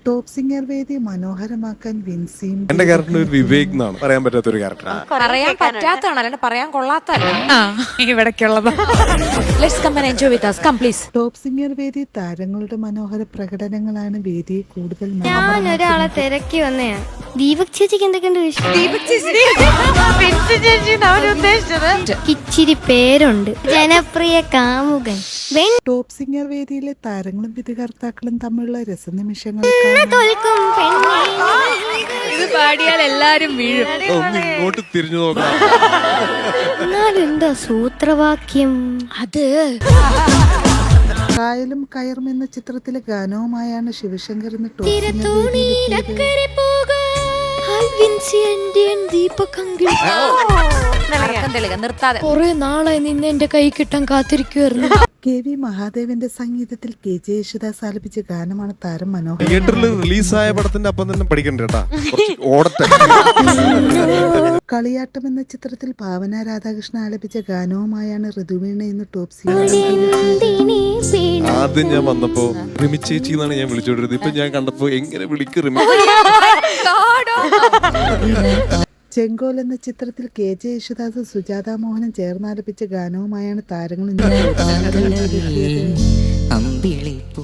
Top singer വേദി മനോഹരമാക്കാൻ വിൻസിയും എന്റെ character ഒരു വിവേക് എന്നാണ് പറയാൻ പറ്റാത്ത ഒരു ക്യാരക്ടറാണ്. പറയാൻ പറ്റാത്തതാണ്, അല്ലാണ്ട് പറയാൻ കൊള്ളാത്തല്ല. ഇവിടേക്കുള്ളതാ. Let's come and enjoy with us. Come please. Top singer വേദി താരങ്ങളുടെ മനോഹര പ്രകടനങ്ങളാണ് വേദിയെ കൂടുതൽ ഞാൻ ഒരാളെ തിരക്കി വന്നയാ. ദീപക് ചേച്ചിക്ക് എന്തൊക്കെയുണ്ട് ഇച്ചിരി പേരുണ്ട്, ജനപ്രിയ കാമുകൻ. ടോപ്പ് സിംഗർ വേദിയിലെ താരങ്ങളും വിധികർത്താക്കളും തമ്മിലുള്ള രസനിമിഷങ്ങൾ ഇത് പാടിയാൽ എല്ലാരും വീഴും. ഒന്ന് ഇങ്ങോട്ട് തിരിഞ്ഞു നോക്കാം. എന്നാലെന്താ സൂത്രവാക്യം? അത് കായലും കയറും എന്ന ചിത്രത്തിലെ ഗാനവുമായാണ് ശിവശങ്കർ ഇന്ന് ടോപ്പ് സിംഗർ വേദിയിലെത്തിയത്. നിർത്താതെ കൊറേ നാളായി നിന്നെ എന്റെ കൈ കിട്ടാൻ കാത്തിരിക്കുവായിരുന്നു. KV മഹാദേവന്റെ സംഗീതത്തിൽ KJ യേശുദാസ് ആലപിച്ച ഗാനമാണ് താരം മനോഹർ. തിയേറ്ററിൽ റിലീസായ പടത്തിന്റെ അപ്പം തന്നെ പഠിക്കണ്ട കേട്ടാ, ഓടട്ടെ. കളിയാട്ടം എന്ന ചിത്രത്തിൽ ഭാവന രാധാകൃഷ്ണൻ ആലപിച്ച ഗാനവുമായാണ് ഋതുവീണ ഇന്ന് ടോപ്പ് സിംഗർ. ആദ്യം ഞാൻ വന്നപ്പോ റിമി ചേച്ചി എന്നാണ് ഞാൻ വിളിച്ചോണ്ടിരുന്നത്. ഇപ്പൊ ഞാൻ കണ്ടപ്പോ എങ്ങനെ വിളിക്കും റിമി. ചെങ്കോൽ എന്ന ചിത്രത്തിൽ KJ യേശുദാസ് സുജാത മോഹനും ചേർന്നാലപിച്ച ഗാനവുമായാണ് താരങ്ങൾ ഇന്ന്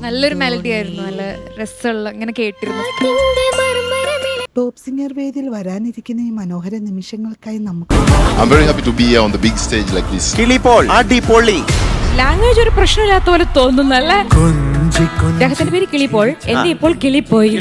നല്ലൊരു മെലഡി ആയിരുന്നു, നല്ല രസമുള്ള, ഇങ്ങനെ കേട്ടിരുന്നു. ടോപ്പ് സിംഗർ വേദിയിൽ വരാനിരിക്കുന്ന ഈ മനോഹര നിമിഷങ്ങൾക്കായി നമുക്ക് I'm very happy to be here on the big stage like this. Language ഒരു പ്രശ്നമില്ലാത്ത പോലെ തോന്നുന്നല്ലേ. അദ്ദേഹത്തിന്റെ പേര് കിളിപ്പോൾ, എന്റെ ഇപ്പോൾ കിളിപ്പോയി.